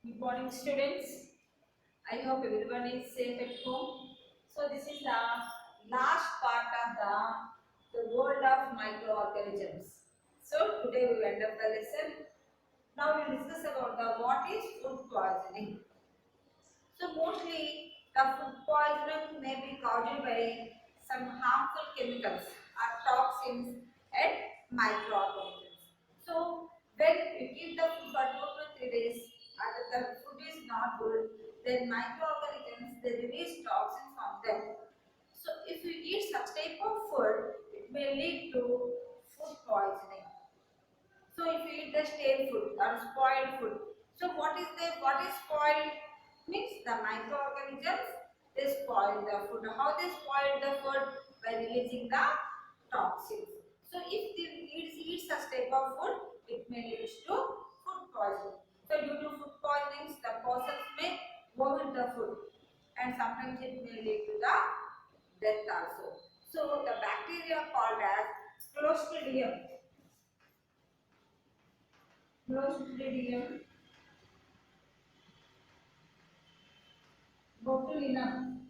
Good morning, students. I hope everyone is safe at home. So this is the last part of the world of microorganisms. So today we will end up the lesson. Now we will discuss about the what is food poisoning. So mostly the food poisoning may be caused by some harmful chemicals or toxins and microorganisms. So when you keep the food for 2 to 3 days and the food is not good, then microorganisms they release toxins on them. So if you eat such type of food, it may lead to food poisoning. So if you eat the stale food or spoiled food, so what is spoiled means the microorganisms they spoil the food. How they spoil the food? By releasing the toxins. So if they eat such type of food, it may lead to food poisoning. So due to food poisoning, the persons may vomit the food, and sometimes it may lead to the death also. So the bacteria called as Clostridium Clostridium botulinum.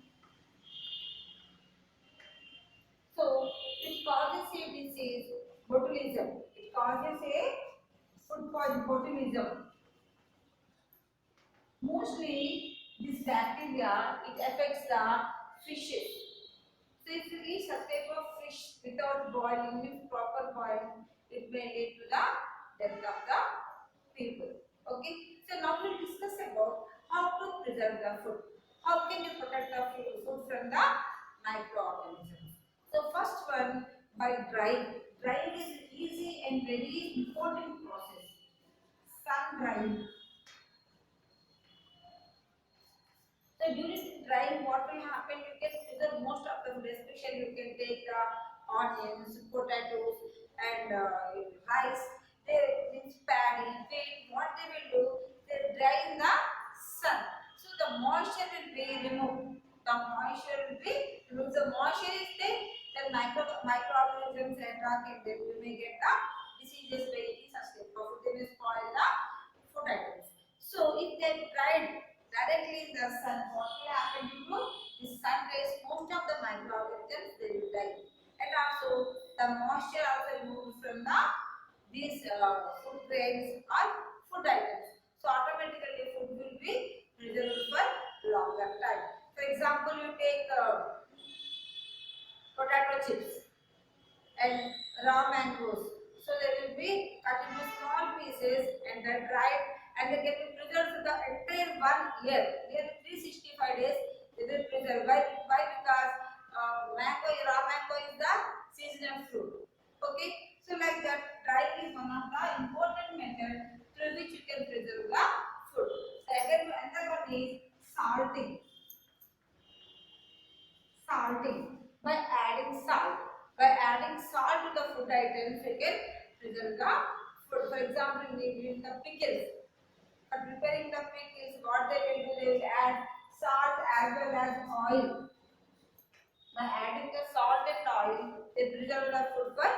So it causes a disease, botulism. It causes a food poison, botulism. Mostly this bacteria it affects the fishes. So if you eat such type of fish without boiling, with proper boiling, it may lead to the death of the people. Okay. So now we'll discuss about how to preserve the food. How can you protect the food from the microorganisms? So first one by drying. Drying is easy and very important process. Sun drying. So during drying, what will happen? You can preserve most of the food, especially you can take onions, potatoes, and rice. They means paddy, wheat. What they will do? They dry in the sun. So the moisture will be removed. The moisture will be removed. The moisture is there. Then microorganisms and can then you may get the diseases by eating such type of food. They will spoil the food items. So if they dried directly in the sun, what will happen due to the sun rays? Most of the microorganisms they will die, and also the moisture also removed from the these food grains or food items. So automatically food will be preserved for longer time. For example, you take potato chips and raw mangoes. So they will be cut into small pieces and then dried, and they can be preserved for the entire 1 year. Nearly 365 days they will preserve. Why? Because raw mango is the seasonal fruit. Okay. So like that, drying is one of the important method through which you can preserve the food. The another one is salting. Salting by adding salt. By adding salt to the food items, you can preserve the food. For example, in the pickles. For preparing the pickles, what they will do, they will add salt as well as oil. By adding the salt and oil, they preserve the food for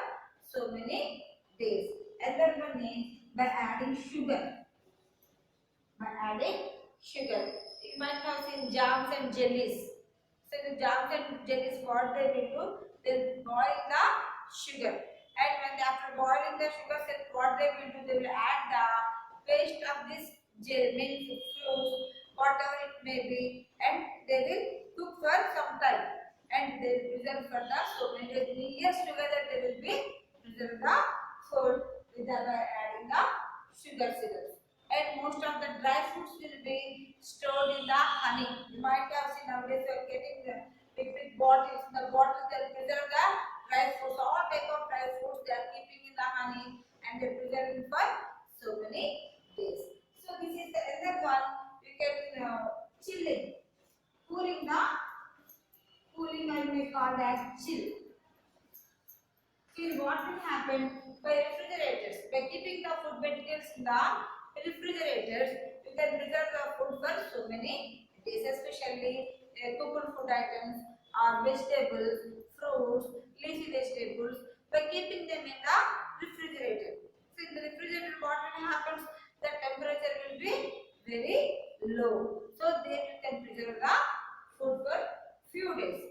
so many days. And then one is by adding sugar. By adding sugar. You might have seen jams and jellies. So the jams and jellies, what they will do, they boil the sugar. And when they, after boiling the sugar, then what they will do, they will add the paste of this gel, means fruits, whatever it may be, and they will cook for some time. And they will preserve for the so many years together. They will be preserve the food by adding the sugar syrup. And most of the dry fruits will be stored in the honey. You might have seen nowadays you are getting the big bottles. In the bottles they will preserve the dry fruits. All type of dry fruits they are keeping in the honey and they preserve it for so many days. So this is the another one. You can chilling, cooling the cooling I may call as chill. See what will happen by refrigerators. By keeping the food materials in the refrigerators, you can preserve the food for so many days, especially cooked food items or vegetables, fruits, leafy vegetables. By keeping them in the refrigerator. So in the refrigerator, what will happen? The temperature will be very low. So there you can preserve the food for few days,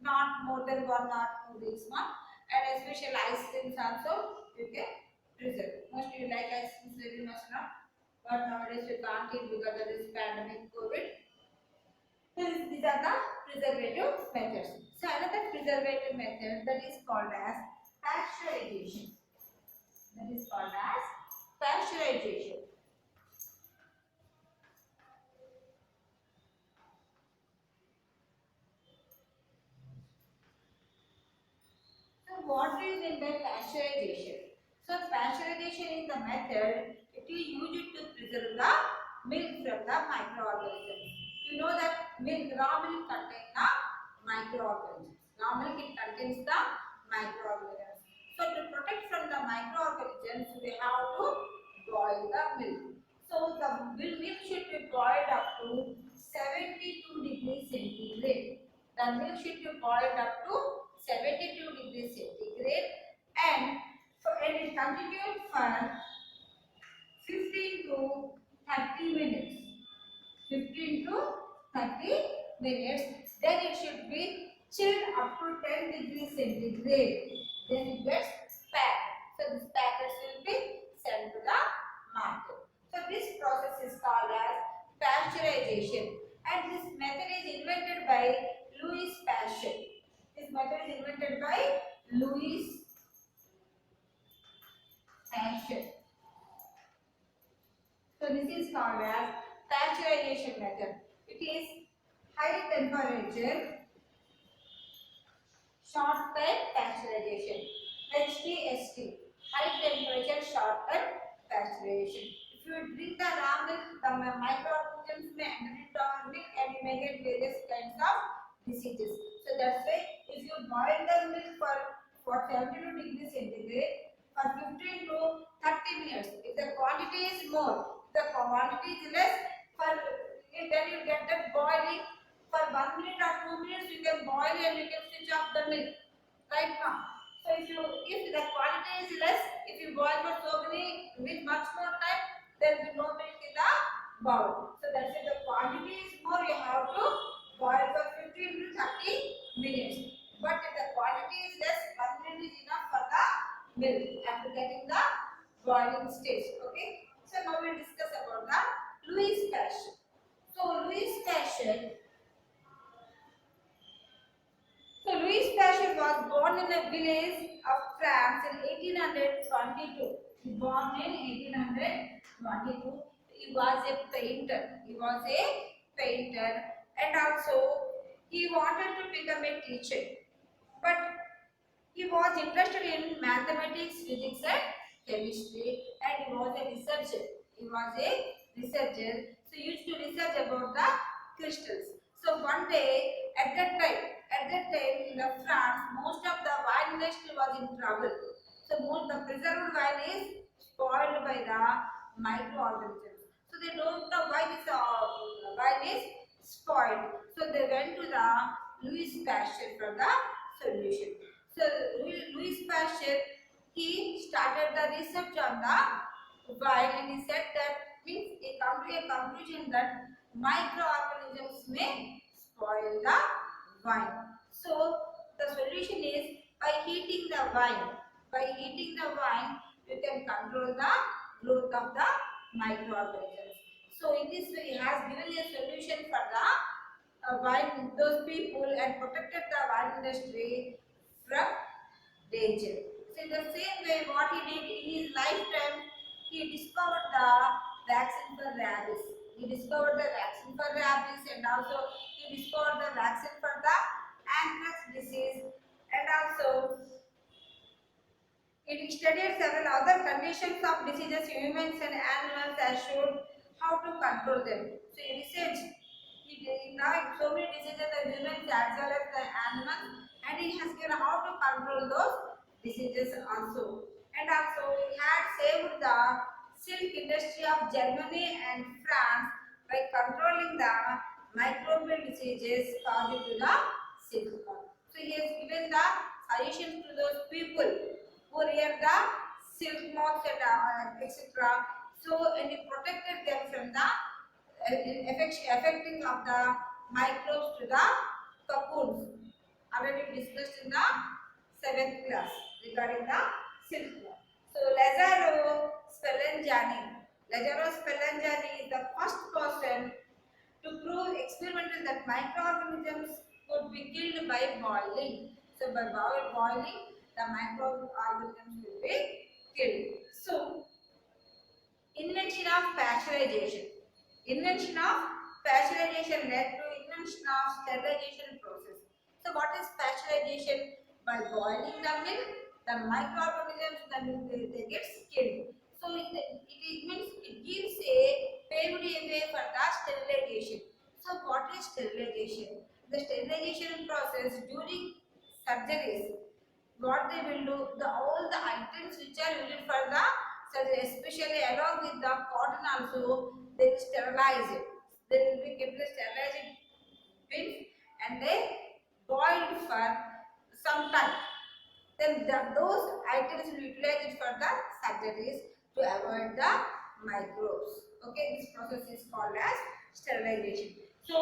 not more than 1 or 2 weeks, and especially ice creams also you can preserve. Mostly you like ice creams very much now, but nowadays you can't eat because of this pandemic COVID. These are the preservative methods. So another preservative method that is called as pasteurization. That is called as pasteurization. So what is in the pasteurization? So pasteurization is the method it is used to preserve the milk from the microorganisms. You know that milk, raw milk contains the microorganisms. Raw milk it contains the microorganisms. So to protect from the microorganisms, we have to boil the milk. So the milk should be boiled up to 72 degrees centigrade. The milk should be boiled up to 72 degrees centigrade and it continued for 15 to 30 minutes. 15 to 30 minutes. Then it should be chilled up to 10 degrees centigrade. Then it gets packed. So these packets will be sent to the market. So this process is called as pasteurization, and this method is invented by Louis Pasteur. This method is invented by Louis Pasteur. So this is called as pasteurization method. It is high temperature short time pasteurization. HTST, high temperature short time pasteurization. If you drink the raw milk, the microorganisms may enter into our milk and you may get various kinds of diseases. So that's why if you boil the milk for 72 degrees centigrade for 15 to 30 minutes, if the quantity is more, if the quantity is less, then you get that boiling for 1 minute or 2 minutes. You can boil and you can switch off the milk right now. So if the quantity is less, if you boil for so many with much more time, there will be no milk in the bowl. So that's if the quantity is more, you have to boil for 15 to 30 minutes. But if the quantity is less, 1 minute is enough for the milk after getting the boiling stage. Okay. So now we discuss about the Louis Pasteur. So Louis Pasteur Louis Pasteur was born in a village of France in 1822. He born in 1822. He was a painter. And also he wanted to become a teacher. But he was interested in mathematics, physics and chemistry, and he was a researcher. So he used to research about the crystals. So one day, at that time in the France, most of the wine industry was in trouble. So most the preserved wine is spoiled by the microorganisms. So they don't know why this wine is spoiled. So they went to the Louis Pasteur for the solution. So Louis Pasteur he started the research on the wine and he said that means he come to a conclusion that microorganisms may spoil the wine. So the solution is by heating the wine. By heating the wine, you can control the growth of the microorganisms. So in this way, he has given a solution for the wine those people and protected the wine industry from danger. So in the same way, what he did in his lifetime, he discovered the vaccine for rabies. And also he discovered the vaccine for the anthrax disease, and also it studied several other conditions of diseases in humans and animals and showed how to control them. So he researched he now so many diseases in humans as well as the animals, and he has given how to control those diseases also. And also he had saved the silk industry of Germany and France by controlling the microbial diseases caused to the silk. So he has given the suggestions to those people who rear the silk moths and etc. So and he protected them from the affecting of the microbes to the cocoons. Already we discussed in the 7th class regarding the silkworm. So Lazzaro Spallanzani is the first person to prove experimentally that microorganisms could be killed by boiling. So by boiling, the microorganisms will be killed. So invention of pasteurization. Invention of pasteurization led to invention of sterilization process. So what is pasteurization? By boiling the milk, the microorganisms, the milk, they get killed. So it means it gives a paved way for the sterilization. So what is sterilization? The sterilization process during surgeries, what they will do, the all the items which are needed for the surgery, especially along with the cotton also, they will sterilize it. They will be kept in sterilized bins and they boiled for some time. Then those items will utilize it for the surgeries to avoid the microbes. Okay, this process is called as sterilization. So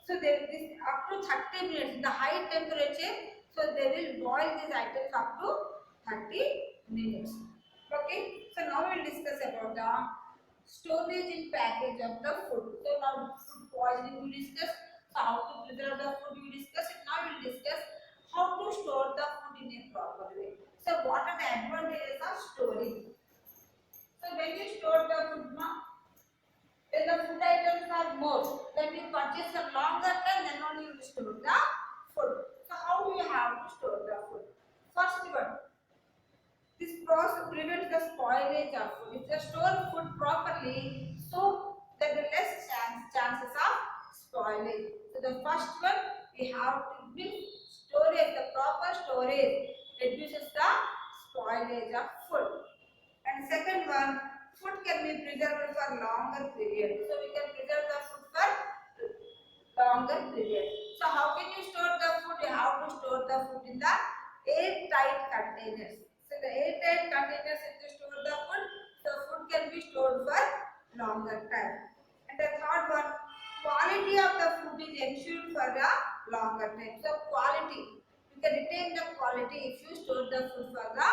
this up to 30 minutes in the high temperature. So they will boil these items up to 30 minutes. Okay. So now we will discuss about the storage and package of the food. So now food poisoning we discuss. So how to preserve the food we discuss. And now we will discuss how to store the food in a proper way. So what are the advantages of storing? So when you store the food, when the food items are more, then you purchase a longer time, then only you store the food. So how do you have to store the food? First one, this process prevents the spoilage of food. If you store food properly, so there will be less chances of spoilage. So the first one, we have to build storage. The proper storage reduces the spoilage of food. And second one, food can be preserved for longer period. So we can preserve the food for longer period. So how can you store the food? You have to store the food in the airtight containers. So the airtight containers, if you store the food can be stored for longer time. And the third one, quality of the food is ensured for a longer time. So quality, you can retain the quality if you store the food for the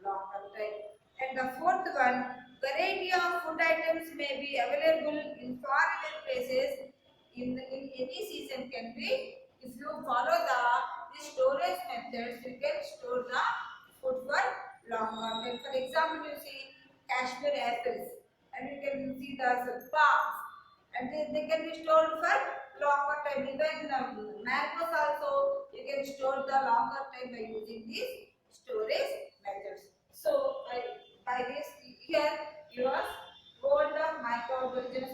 longer time. And the fourth one, variety of food items may be available in far away places in any season can be. If you follow the storage methods, you can store the food for longer time. For example, you see Kashmir apples and you can see the palms and they can be stored for longer time. Even mangoes also you can store the longer time by using these storage methods. So by this here you are world of microorganisms